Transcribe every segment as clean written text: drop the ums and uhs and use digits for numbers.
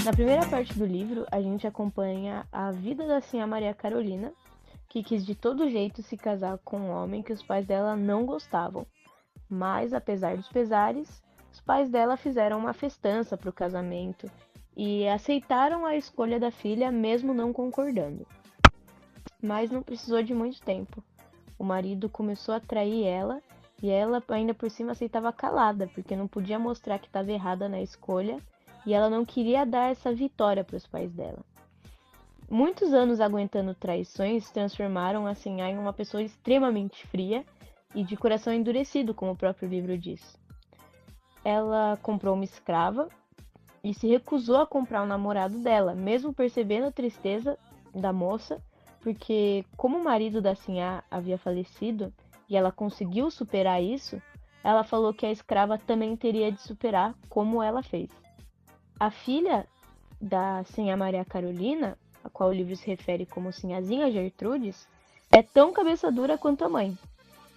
Na primeira parte do livro, a gente acompanha a vida da Sinhá Maria Carolina, que quis de todo jeito se casar com um homem que os pais dela não gostavam. Mas, apesar dos pesares, os pais dela fizeram uma festança para o casamento e aceitaram a escolha da filha, mesmo não concordando. Mas não precisou de muito tempo. O marido começou a trair ela e ela, ainda por cima, aceitava calada, porque não podia mostrar que estava errada na escolha e ela não queria dar essa vitória para os pais dela. Muitos anos aguentando traições transformaram a Sinhá em uma pessoa extremamente fria e de coração endurecido, como o próprio livro diz. Ela comprou uma escrava e se recusou a comprar o namorado dela, mesmo percebendo a tristeza da moça, porque como o marido da Sinhá havia falecido e ela conseguiu superar isso, ela falou que a escrava também teria de superar como ela fez. A filha da Sinhá Maria Carolina, a qual o livro se refere como Sinhazinha Gertrudes, é tão cabeça dura quanto a mãe.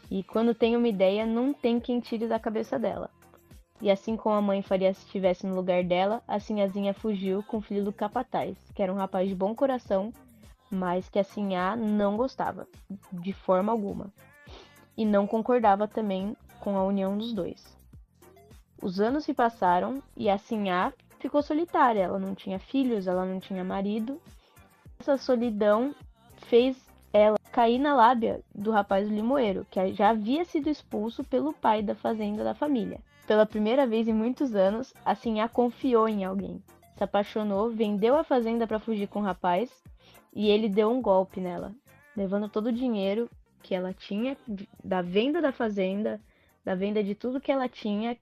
E quando tem uma ideia, não tem quem tire da cabeça dela. E assim como a mãe faria se estivesse no lugar dela, a Sinhazinha fugiu com o filho do capataz, que era um rapaz de bom coração, mas que a Sinhá não gostava, de forma alguma. E não concordava também com a união dos dois. Os anos se passaram e a Sinhá ficou solitária, ela não tinha filhos, ela não tinha marido. Essa solidão fez ela cair na lábia do rapaz do limoeiro, que já havia sido expulso pelo pai da fazenda da família. Pela primeira vez em muitos anos, a Sinhá confiou em alguém. Se apaixonou, vendeu a fazenda para fugir com o rapaz e ele deu um golpe nela, levando todo o dinheiro que ela tinha da venda da fazenda, da venda de tudo que ela tinha.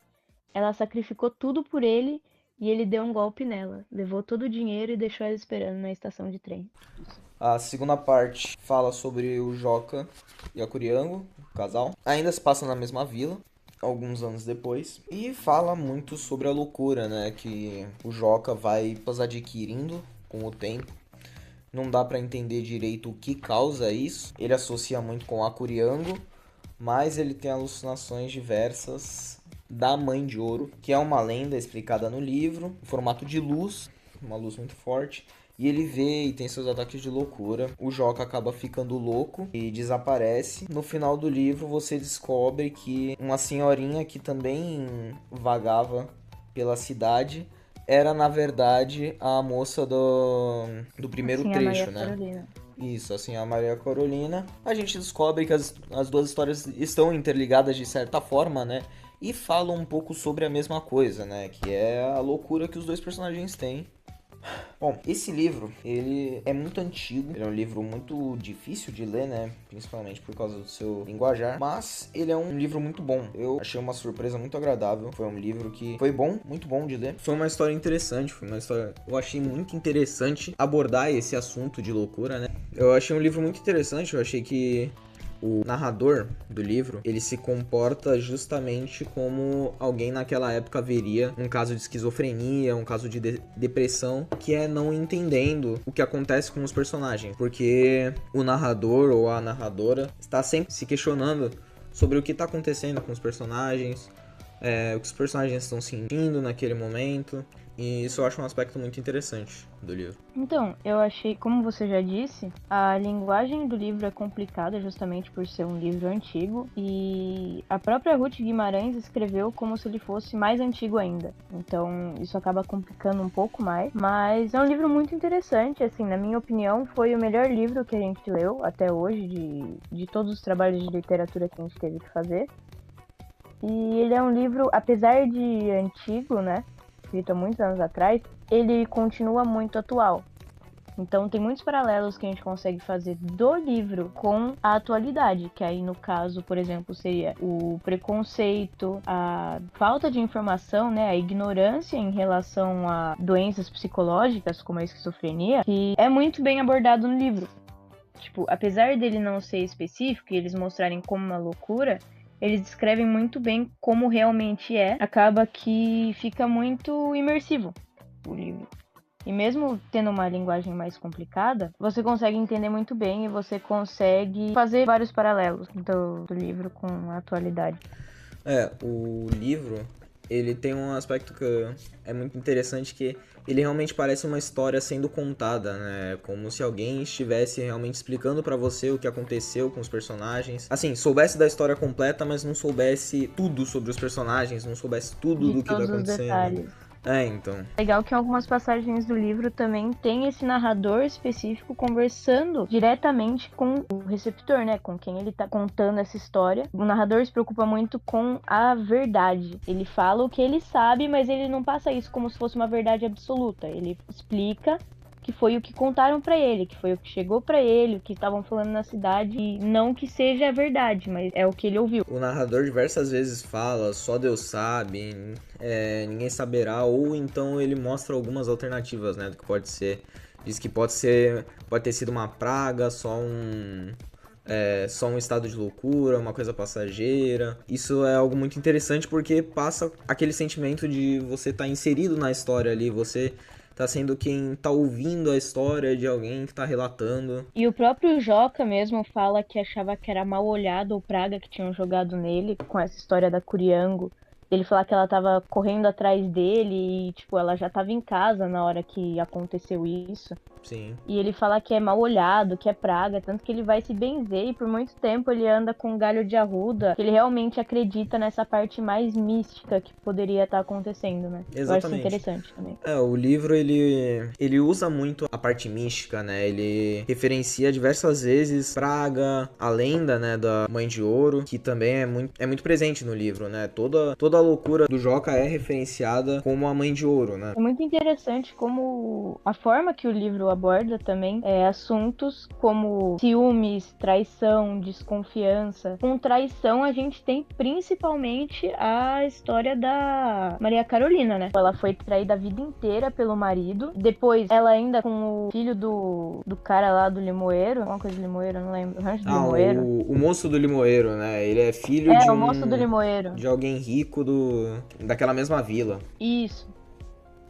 Ela sacrificou tudo por ele e ele deu um golpe nela. Levou todo o dinheiro e deixou ela esperando na estação de trem. A segunda parte fala sobre o Joca e a Curiango, o casal. Ainda se passa na mesma vila, alguns anos depois. E fala muito sobre a loucura, né? Que o Joca vai adquirindo com o tempo. Não dá pra entender direito o que causa isso. Ele associa muito com a Curiango, mas ele tem alucinações diversas da Mãe de Ouro, que é uma lenda explicada no livro, em formato de luz, uma luz muito forte. E ele vê e tem seus ataques de loucura. O Joca acaba ficando louco e desaparece. No final do livro você descobre que uma senhorinha que também vagava pela cidade era na verdade a moça do primeiro Assim, a Maria trecho, né? Carolina. Isso, assim, a Maria Carolina. A gente descobre que as duas histórias estão interligadas de certa forma, né? E falam um pouco sobre a mesma coisa, né? Que é a loucura que os dois personagens têm. Bom, esse livro, ele é muito antigo, ele é um livro muito difícil de ler, né? Principalmente por causa do seu linguajar, mas ele é um livro muito bom. Eu achei uma surpresa muito agradável. Foi um livro que foi bom, muito bom de ler. Foi uma história interessante, foi uma história... Eu achei muito interessante abordar esse assunto de loucura, né? Eu achei um livro muito interessante, eu achei que o narrador do livro, ele se comporta justamente como alguém naquela época veria um caso de esquizofrenia, um caso de depressão, que é não entendendo o que acontece com os personagens, porque o narrador ou a narradora está sempre se questionando sobre o que está acontecendo com os personagens, o que os personagens estão sentindo naquele momento. E isso eu acho um aspecto muito interessante do livro. Então, eu achei, como você já disse, a linguagem do livro é complicada justamente por ser um livro antigo e a própria Ruth Guimarães escreveu como se ele fosse mais antigo ainda. Então, isso acaba complicando um pouco mais, mas é um livro muito interessante, assim, na minha opinião, foi o melhor livro que a gente leu até hoje de todos os trabalhos de literatura que a gente teve que fazer. E ele é um livro, apesar de antigo, né, escrito há muitos anos atrás, ele continua muito atual. Então tem muitos paralelos que a gente consegue fazer do livro com a atualidade, que aí no caso, por exemplo, seria o preconceito, a falta de informação, né, a ignorância em relação a doenças psicológicas como a esquizofrenia, que é muito bem abordado no livro. Tipo, apesar dele não ser específico e eles mostrarem como uma loucura, eles descrevem muito bem como realmente é. Acaba que fica muito imersivo o livro. E mesmo tendo uma linguagem mais complicada, você consegue entender muito bem e você consegue fazer vários paralelos do livro com a atualidade. O livro, ele tem um aspecto que é muito interessante, que ele realmente parece uma história sendo contada, né? Como se alguém estivesse realmente explicando pra você o que aconteceu com os personagens. Assim, soubesse da história completa, mas não soubesse tudo sobre os personagens, não soubesse tudo De do que tá todos os acontecendo. detalhes. Então. Legal que em algumas passagens do livro também tem esse narrador específico conversando diretamente com o receptor, né? Com quem ele tá contando essa história. O narrador se preocupa muito com a verdade. Ele fala o que ele sabe, mas ele não passa isso como se fosse uma verdade absoluta. Ele explica que foi o que contaram pra ele, que foi o que chegou pra ele, o que estavam falando na cidade, e não que seja a verdade, mas é o que ele ouviu. O narrador diversas vezes fala, só Deus sabe, ninguém saberá, ou então ele mostra algumas alternativas, né, do que pode ser. Diz que pode ter sido uma praga, só um estado de loucura, uma coisa passageira. Isso é algo muito interessante porque passa aquele sentimento de você estar inserido na história ali, você tá sendo quem tá ouvindo a história de alguém que tá relatando. E o próprio Joca mesmo fala que achava que era mal olhado ou praga que tinham jogado nele com essa história da Curiango. Ele falar que ela tava correndo atrás dele e, tipo, ela já tava em casa na hora que aconteceu isso. Sim. E ele fala que é mal olhado, que é praga, tanto que ele vai se benzer e por muito tempo ele anda com um galho de arruda, que ele realmente acredita nessa parte mais mística que poderia estar acontecendo, né? Exatamente. Eu acho isso interessante também. O livro, ele usa muito a parte mística, né? Ele referencia diversas vezes Praga, a lenda, né, da Mãe de Ouro, que também é muito presente no livro, né? Toda a loucura do Joca é referenciada como a Mãe de Ouro, né? É muito interessante como a forma que o livro aborda também assuntos como ciúmes, traição, desconfiança. Com traição a gente tem principalmente a história da Maria Carolina, né? Ela foi traída a vida inteira pelo marido. Depois ela ainda com o filho do cara lá do limoeiro, alguma coisa do limoeiro, eu não lembro. Rancho do limoeiro. O moço do limoeiro, né? Ele é filho O moço do limoeiro. de alguém rico daquela mesma vila. Isso.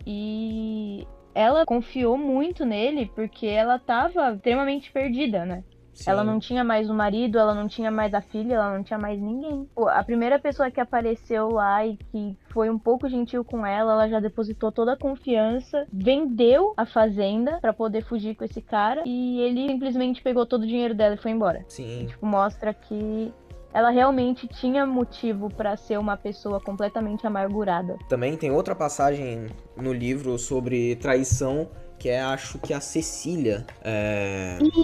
E ela confiou muito nele porque ela tava extremamente perdida, né? Sim. Ela não tinha mais o marido, ela não tinha mais a filha, ela não tinha mais ninguém. Pô, a primeira pessoa que apareceu lá e que foi um pouco gentil com ela já depositou toda a confiança, vendeu a fazenda pra poder fugir com esse cara e ele simplesmente pegou todo o dinheiro dela e foi embora. Sim. E, tipo, mostra que ela realmente tinha motivo pra ser uma pessoa completamente amargurada. Também tem outra passagem no livro sobre traição, que acho que a Cecília.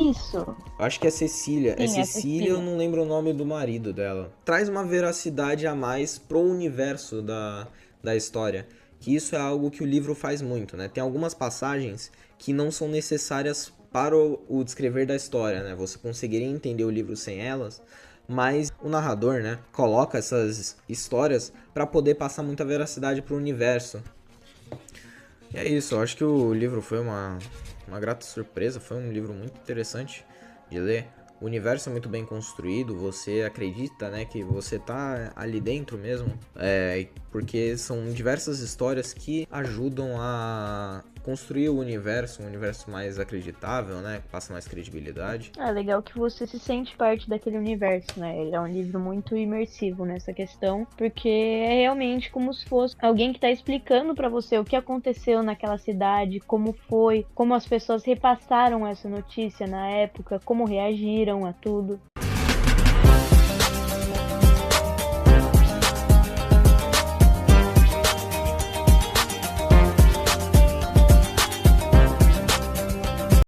Isso! Acho que é Cecília. Sim, é Cecília, eu não lembro o nome do marido dela. Traz uma veracidade a mais pro universo da história. Que isso é algo que o livro faz muito, né? Tem algumas passagens que não são necessárias para o descrever da história, né? Você conseguiria entender o livro sem elas, mas o narrador, né, coloca essas histórias para poder passar muita veracidade pro universo. E é isso, eu acho que o livro foi uma grata surpresa, foi um livro muito interessante de ler. O universo é muito bem construído, você acredita, né, que você tá ali dentro mesmo, porque são diversas histórias que ajudam a construir o universo, um universo mais acreditável, né, que passa mais credibilidade. É legal que você se sente parte daquele universo, né? Ele é um livro muito imersivo nessa questão, porque é realmente como se fosse alguém que tá explicando pra você o que aconteceu naquela cidade, como foi, como as pessoas repassaram essa notícia na época, como reagiram a tudo.